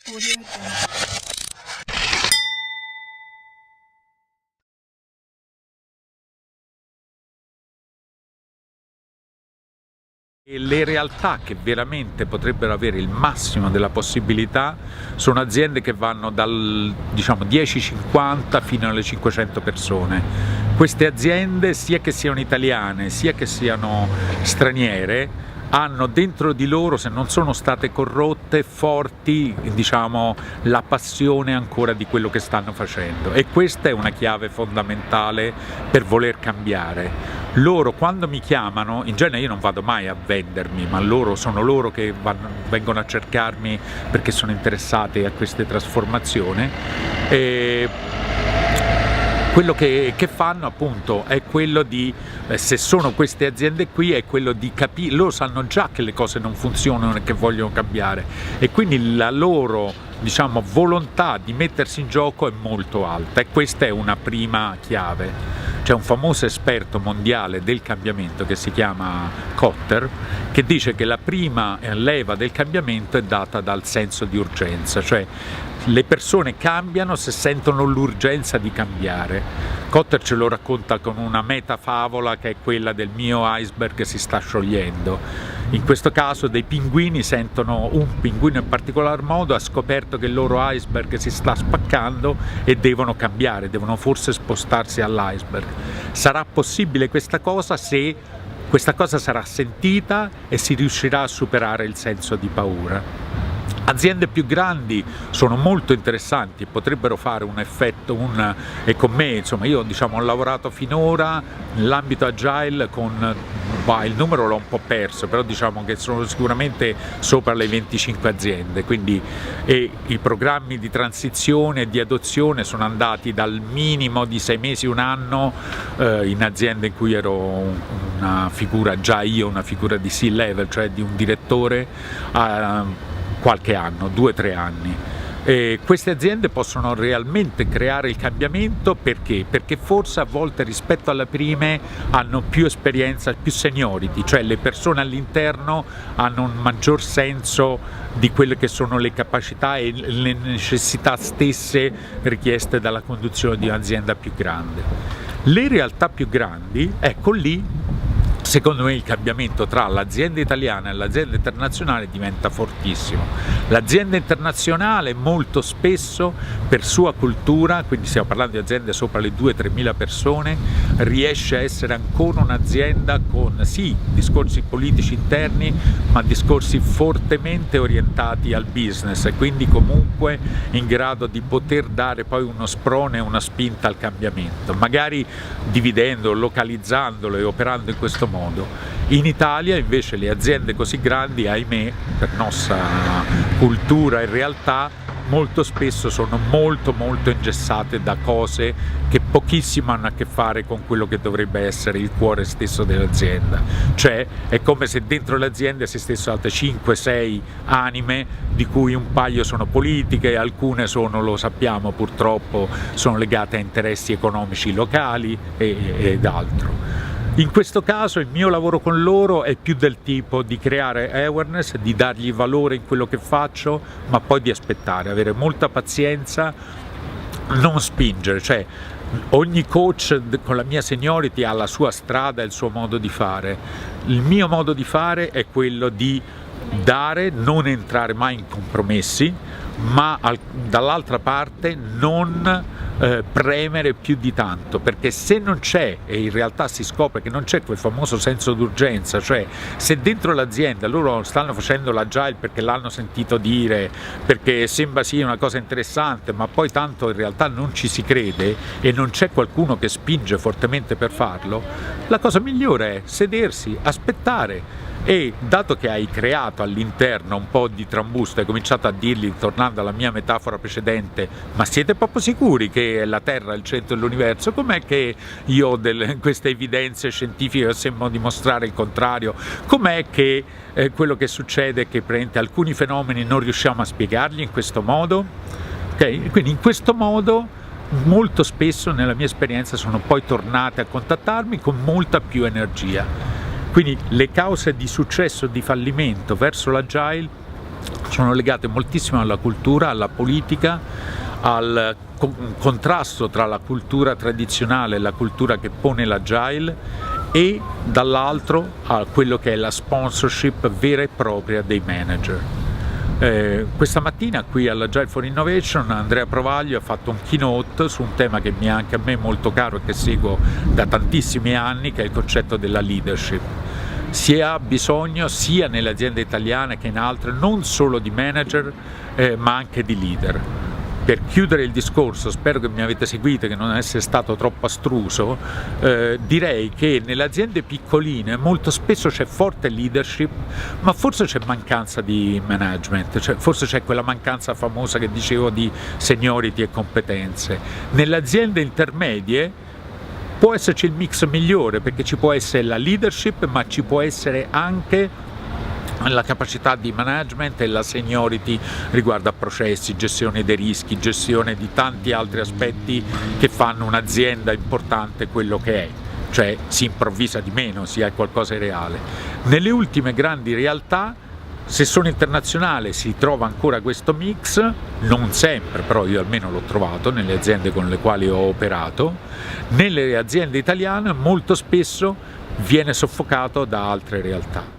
Audio. E le realtà che veramente potrebbero avere il massimo della possibilità sono aziende che vanno dal 10-50 fino alle 500 persone. Queste aziende, sia che siano italiane sia che siano straniere, hanno dentro di loro, se non sono state corrotte, forti, la passione ancora di quello che stanno facendo, e questa è una chiave fondamentale per voler cambiare. Loro quando mi chiamano, in genere io non vado mai a vendermi, ma sono loro che vengono a cercarmi perché sono interessati a queste trasformazioni. E quello che fanno appunto è quello di, se sono queste aziende qui, è quello di capire, loro sanno già che le cose non funzionano e che vogliono cambiare, e quindi la loro volontà di mettersi in gioco è molto alta, e questa è una prima chiave. C'è un famoso esperto mondiale del cambiamento che si chiama Kotter, che dice che la prima leva del cambiamento è data dal senso di urgenza, cioè le persone cambiano se sentono l'urgenza di cambiare. Kotter ce lo racconta con una metafavola che è quella del mio iceberg che si sta sciogliendo. In questo caso dei pinguini sentono, un pinguino in particolar modo ha scoperto che il loro iceberg si sta spaccando e devono cambiare, devono forse spostarsi all'iceberg. Sarà possibile questa cosa se questa cosa sarà sentita e si riuscirà a superare il senso di paura. Aziende più grandi sono molto interessanti e potrebbero fare un effetto, e con me, io ho lavorato finora nell'ambito agile con, il numero l'ho un po' perso, però che sono sicuramente sopra le 25 aziende, quindi i programmi di transizione e di adozione sono andati dal minimo di 6 mesi, un anno, in aziende in cui ero una figura di C-level, cioè di un direttore, a qualche anno, 2-3 anni. E queste aziende possono realmente creare il cambiamento perché? Perché forse a volte rispetto alle prime hanno più esperienza, più seniority, cioè le persone all'interno hanno un maggior senso di quelle che sono le capacità e le necessità stesse richieste dalla conduzione di un'azienda più grande. Le realtà più grandi, ecco lì, secondo me il cambiamento tra l'azienda italiana e l'azienda internazionale diventa fortissimo. L'azienda internazionale molto spesso, per sua cultura, quindi stiamo parlando di aziende sopra le 2-3 mila persone, riesce a essere ancora un'azienda con sì discorsi politici interni, ma discorsi fortemente orientati al business, e quindi comunque in grado di poter dare poi uno sprone e una spinta al cambiamento, magari dividendo, localizzandolo e operando in questo modo. In Italia invece le aziende così grandi, ahimè, per nostra cultura e realtà, molto spesso sono molto ingessate da cose che pochissimo hanno a che fare con quello che dovrebbe essere il cuore stesso dell'azienda. Cioè è come se dentro l'azienda si stessero altre 5-6 anime, di cui un paio sono politiche, alcune sono, lo sappiamo purtroppo, sono legate a interessi economici locali ed altro. In questo caso il mio lavoro con loro è più del tipo di creare awareness, di dargli valore in quello che faccio, ma poi di aspettare, avere molta pazienza, non spingere, cioè ogni coach con la mia seniority ha la sua strada e il suo modo di fare. Il mio modo di fare è quello di dare, non entrare mai in compromessi, ma dall'altra parte non premere più di tanto, perché se non c'è, e in realtà si scopre che non c'è quel famoso senso d'urgenza, cioè se dentro l'azienda loro stanno facendo l'agile perché l'hanno sentito dire, perché sembra sia una cosa interessante, ma poi tanto in realtà non ci si crede e non c'è qualcuno che spinge fortemente per farlo, la cosa migliore è sedersi, aspettare. E dato che hai creato all'interno un po' di trambusto, hai cominciato a dirgli, tornando alla mia metafora precedente, ma siete proprio sicuri che la Terra è il centro dell'universo? Com'è che io ho queste evidenze scientifiche sembrano dimostrare il contrario? Com'è che quello che succede è che alcuni fenomeni non riusciamo a spiegarli in questo modo? Okay? Quindi in questo modo molto spesso nella mia esperienza sono poi tornate a contattarmi con molta più energia. Quindi le cause di successo e di fallimento verso l'agile sono legate moltissimo alla cultura, alla politica, al contrasto tra la cultura tradizionale e la cultura che pone l'agile, e dall'altro a quello che è la sponsorship vera e propria dei manager. Questa mattina qui all'Agile for Innovation Andrea Provaglio ha fatto un keynote su un tema che mi è anche a me molto caro e che seguo da tantissimi anni, che è il concetto della leadership. Si ha bisogno sia nelle aziende italiane che in altre non solo di manager ma anche di leader. Per chiudere il discorso, spero che mi avete seguito e che non essere stato troppo astruso, direi che nelle aziende piccoline molto spesso c'è forte leadership, ma forse c'è mancanza di management, forse c'è quella mancanza famosa che dicevo di seniority e competenze. Nelle aziende intermedie può esserci il mix migliore, perché ci può essere la leadership, ma ci può essere anche la capacità di management e la seniority riguardo a processi, gestione dei rischi, gestione di tanti altri aspetti che fanno un'azienda importante quello che è, cioè si improvvisa di meno, si ha qualcosa di reale. Nelle ultime grandi realtà, se sono internazionale, si trova ancora questo mix, non sempre, però io almeno l'ho trovato nelle aziende con le quali ho operato. Nelle aziende italiane molto spesso viene soffocato da altre realtà.